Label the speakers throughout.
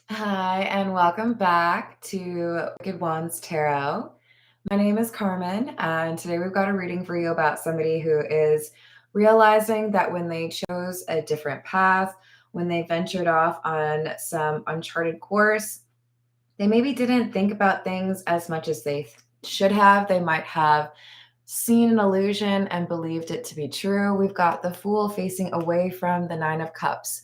Speaker 1: Hi, and welcome back to Wicked Ones Tarot. My name is Carmen, and today we've got a reading for you about somebody who is realizing that when they chose a different path, when they ventured off on some uncharted course, they maybe didn't think about things as much as they should have. They might have seen an illusion and believed it to be true. We've got the Fool facing away from the Nine of Cups,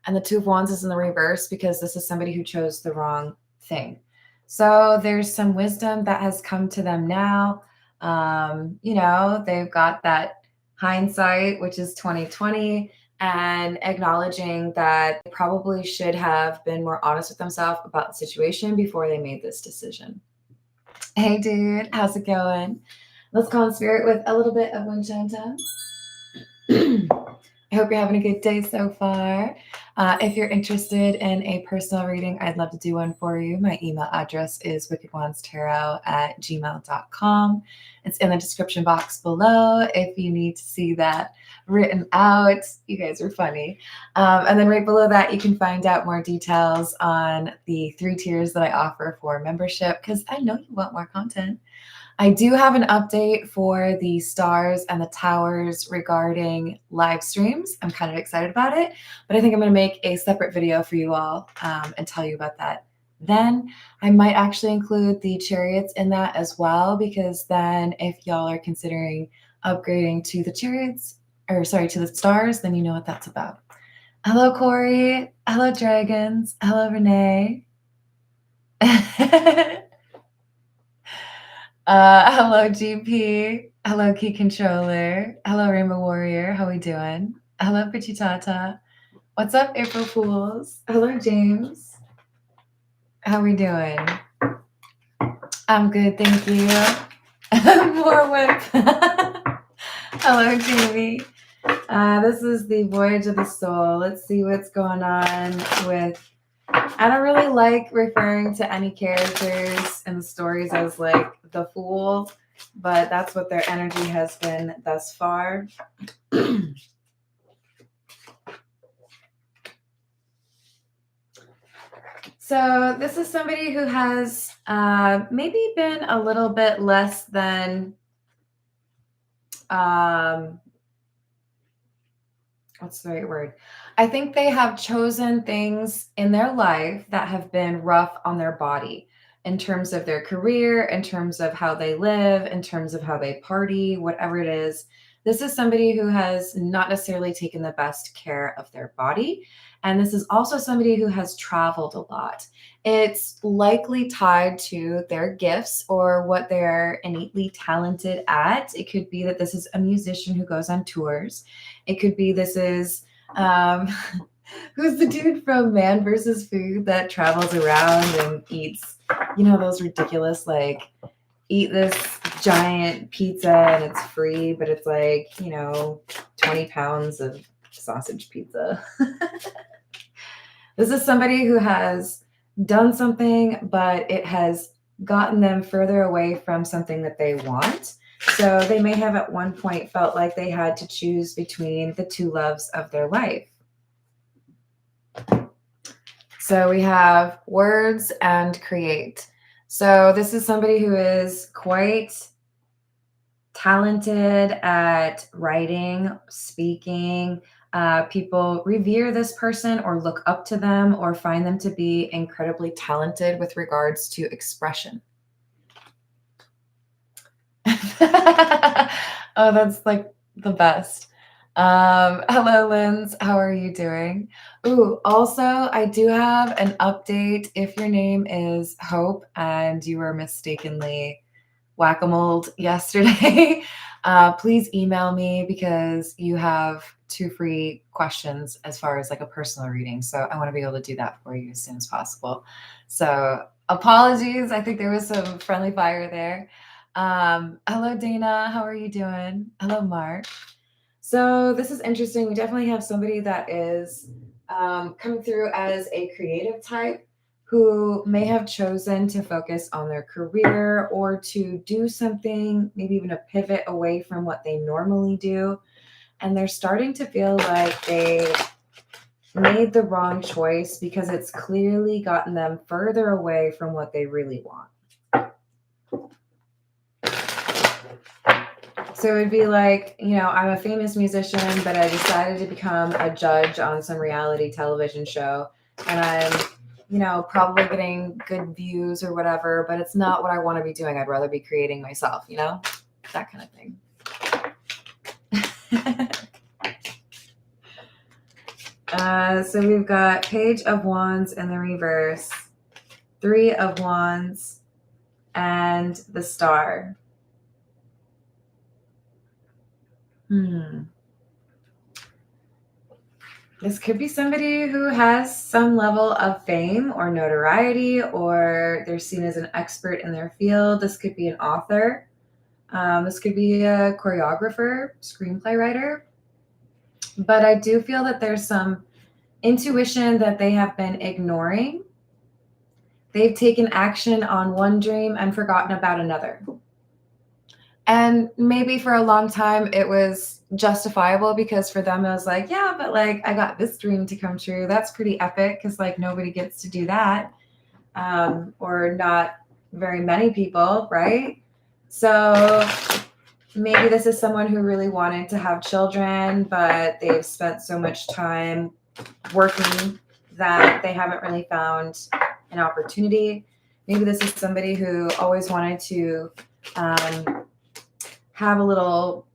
Speaker 1: and the Two of Wands is in the reverse because this is somebody who chose the wrong thing. So there's some wisdom that has come to them now. They've got that hindsight, which is 2020, and acknowledging that they probably should have been more honest with themselves about the situation before they made this decision. Hey, dude, how's it going? Let's call in spirit with a little bit of Winchanta. I hope you're having a good day so far. If you're interested in a personal reading, I'd love to do one for you. My email address is wickedwandstarot@gmail.com. It's in the description box below if you need to see that written out. You guys are funny. And then right below that, you can find out more details on the 3 tiers that I offer for membership, because I know you want more content. I do have an update for the stars and the towers regarding live streams. I'm kind of excited about it, but I think I'm going to make a separate video for you all and tell you about that. Then I might actually include the chariots in that as well, because then if y'all are considering upgrading to the chariots, or sorry, to the stars, then you know what that's about. Hello, Corey. Hello, dragons. Hello, Renee. Hello, GP. Hello, Key Controller. Hello, Rainbow Warrior. How we doing? Hello, Pichitata. What's up, April Fools? Hello, James. How we doing? I'm good, thank you. More whip. Hello, Jamie. This is the Voyage of the Soul. Let's see what's going on with... I don't really like referring to any characters in the stories as like the Fool, but that's what their energy has been thus far. So this is somebody who has maybe been a little bit less than, what's the right word? I think they have chosen things in their life that have been rough on their body, in terms of their career, in terms of how they live, in terms of how they party, whatever it is. This is somebody who has not necessarily taken the best care of their body. And this is also somebody who has traveled a lot. It's likely tied to their gifts or what they're innately talented at. It could be that this is a musician who goes on tours. It could be this is who's the dude from Man vs. Food that travels around and eats, those ridiculous, like, eat this giant pizza and it's free, but it's like, 20 pounds of sausage pizza. This is somebody who has done something, but it has gotten them further away from something that they want. So they may have at one point felt like they had to choose between the two loves of their life. So we have words and create. So this is somebody who is quite talented at writing, speaking. People revere this person or look up to them or find them to be incredibly talented with regards to expression. Oh, that's like the best. Hello, Linz. How are you doing? Ooh, also, I do have an update. If your name is Hope and you were mistakenly whack-a-mole yesterday, please email me, because you have 2 free questions as far as like a personal reading. So I want to be able to do that for you as soon as possible. So apologies. I think there was some friendly fire there. Hello, Dana. How are you doing? Hello, Mark. So this is interesting. We definitely have somebody that is coming through as a creative type who may have chosen to focus on their career or to do something, maybe even a pivot away from what they normally do. And they're starting to feel like they made the wrong choice because it's clearly gotten them further away from what they really want. So it would be like, you know, I'm a famous musician, but I decided to become a judge on some reality television show. And I'm, you know, probably getting good views or whatever, but it's not what I want to be doing. I'd rather be creating myself, you know, that kind of thing. So we've got Page of Wands in the reverse, Three of Wands, and the Star. This could be somebody who has some level of fame or notoriety, or they're seen as an expert in their field. This could be an author. This could be a choreographer, screenplay writer. But I do feel that there's some intuition that they have been ignoring. They've taken action on one dream and forgotten about another. And maybe for a long time it was justifiable because for them it was like, yeah, but like I got this dream to come true. That's pretty epic because like nobody gets to do that, or not very many people, right? So maybe this is someone who really wanted to have children, but they've spent so much time working that they haven't really found an opportunity. Maybe this is somebody who always wanted to have a little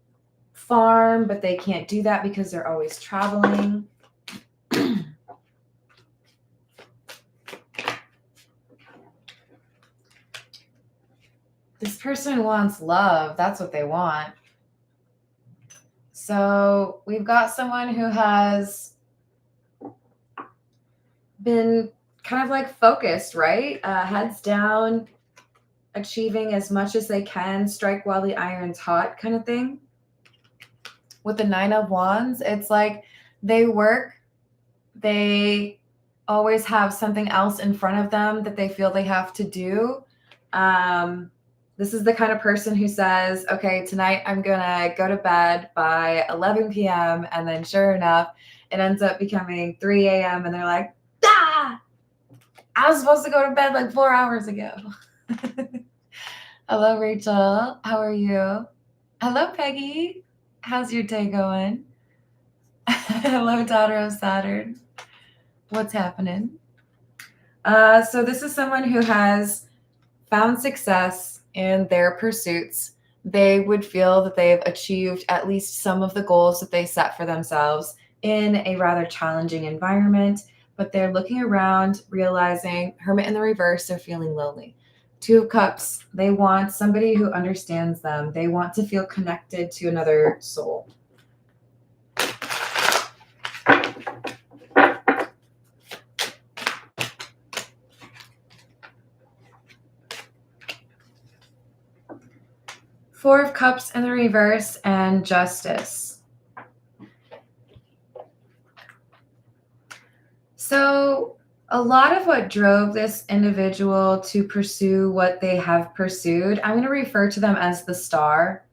Speaker 1: farm, but they can't do that because they're always traveling. This person wants love. That's what they want. So we've got someone who has been kind of like focused, right? Heads down, achieving as much as they can, strike while the iron's hot kind of thing. With the Nine of Wands, it's like they work, they always have something else in front of them that they feel they have to do. This is the kind of person who says, okay, tonight I'm going to go to bed by 11 p.m. And then sure enough, it ends up becoming 3 a.m. And they're like, ah, I was supposed to go to bed like 4 hours ago. Hello, Rachel. How are you? Hello, Peggy. How's your day going? Hello, daughter of Saturn. What's happening? So this is someone who has found success in their pursuits. They would feel that they've achieved at least some of the goals that they set for themselves in a rather challenging environment, but they're looking around, realizing, Hermit in the reverse, they're feeling lonely. Two of Cups, they want somebody who understands them. They want to feel connected to another soul. Four of Cups in the reverse and Justice. So a lot of what drove this individual to pursue what they have pursued, I'm going to refer to them as the Star.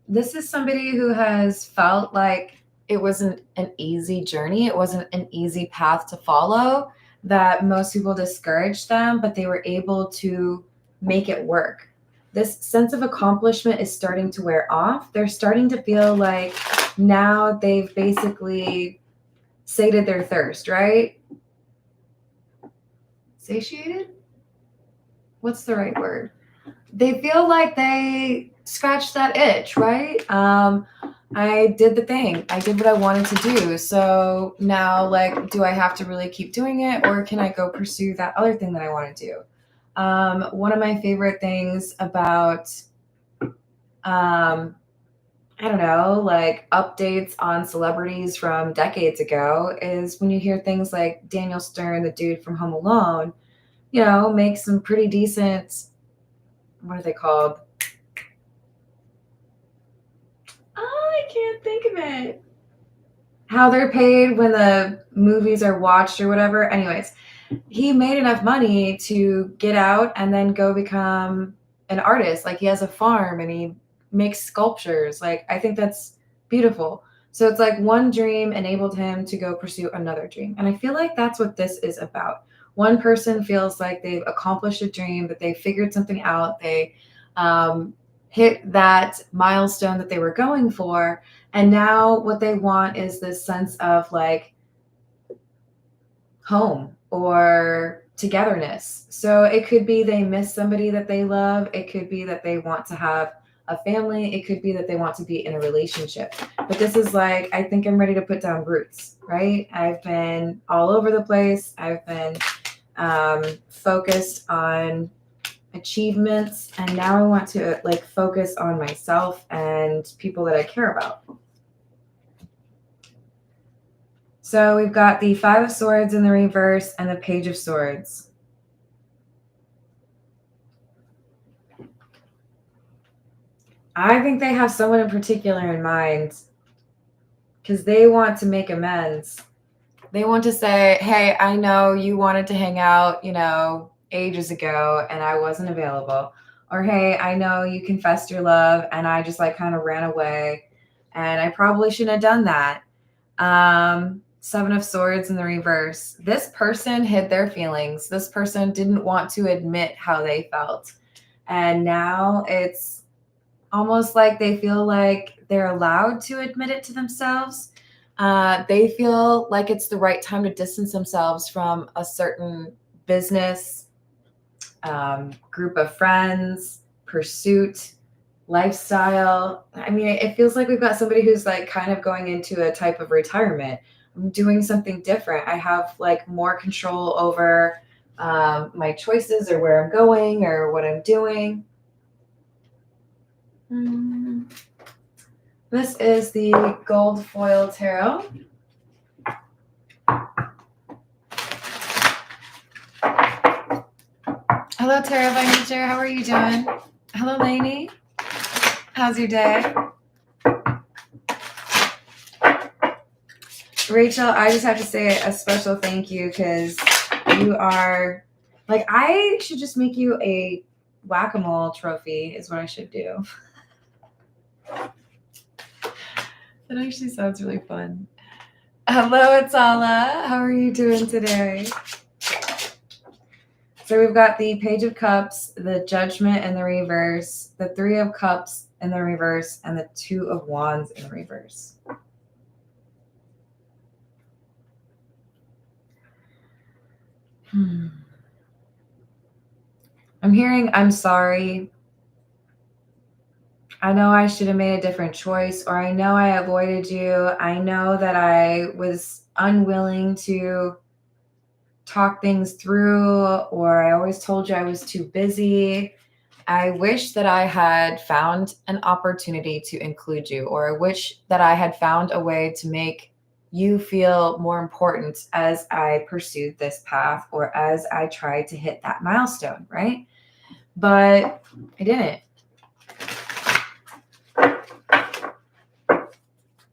Speaker 1: This is somebody who has felt like it wasn't an easy journey. It wasn't an easy path to follow, that most people discouraged them, but they were able to make it work. This sense of accomplishment is starting to wear off. They're starting to feel like now they've basically sated their thirst, right? Satiated? What's the right word? They feel like they scratched that itch, right? I did the thing. I did what I wanted to do. So now, like, do I have to really keep doing it, or can I go pursue that other thing that I want to do? One of my favorite things about, I don't know, like updates on celebrities from decades ago is when you hear things like Daniel Stern, the dude from Home Alone, you know, make some pretty decent, what are they called? Oh, I can't think of it. How they're paid when the movies are watched or whatever. Anyways, he made enough money to get out and then go become an artist. Like he has a farm and he makes sculptures. Like I think that's beautiful. So it's like one dream enabled him to go pursue another dream. And I feel like that's what this is about. One person feels like they've accomplished a dream, that they figured something out, they hit that milestone that they were going for. And now what they want is this sense of like home or togetherness. So it could be they miss somebody that they love. It could be that they want to have a family. It could be that they want to be in a relationship. But this is like, I think I'm ready to put down roots, right? I've been all over the place. I've been focused on achievements, and now I want to like focus on myself and people that I care about. So we've got the Five of Swords in the reverse and the Page of Swords. I think they have someone in particular in mind because they want to make amends. They want to say, hey, I know you wanted to hang out, ages ago and I wasn't available. Or, hey, I know you confessed your love and I just like kind of ran away and I probably shouldn't have done that. Seven of Swords in the reverse. This person hid their feelings. This person didn't want to admit how they felt. And now it's almost like they feel like they're allowed to admit it to themselves. They feel like it's the right time to distance themselves from a certain business, group of friends, pursuit, lifestyle. I mean, it feels like we've got somebody who's like kind of going into a type of retirement. I'm doing something different. I have like more control over my choices or where I'm going or what I'm doing. This is the Gold Foil Tarot. Hello, Tarot by Nature. How are you doing? Hello, Lainey. How's your day? Rachel, I just have to say a special thank you because you are like, I should just make you a whack-a-mole trophy is what I should do. That actually sounds really fun. Hello, Atala. How are you doing today? So we've got the Page of Cups, the Judgment in the reverse, the Three of Cups in the reverse, and the Two of Wands in the reverse. I'm hearing, I'm sorry. I know I should have made a different choice, or I know I avoided you. I know that I was unwilling to talk things through, or I always told you I was too busy. I wish that I had found an opportunity to include you, or I wish that I had found a way to make you feel more important as I pursued this path or as I tried to hit that milestone, right? But I didn't.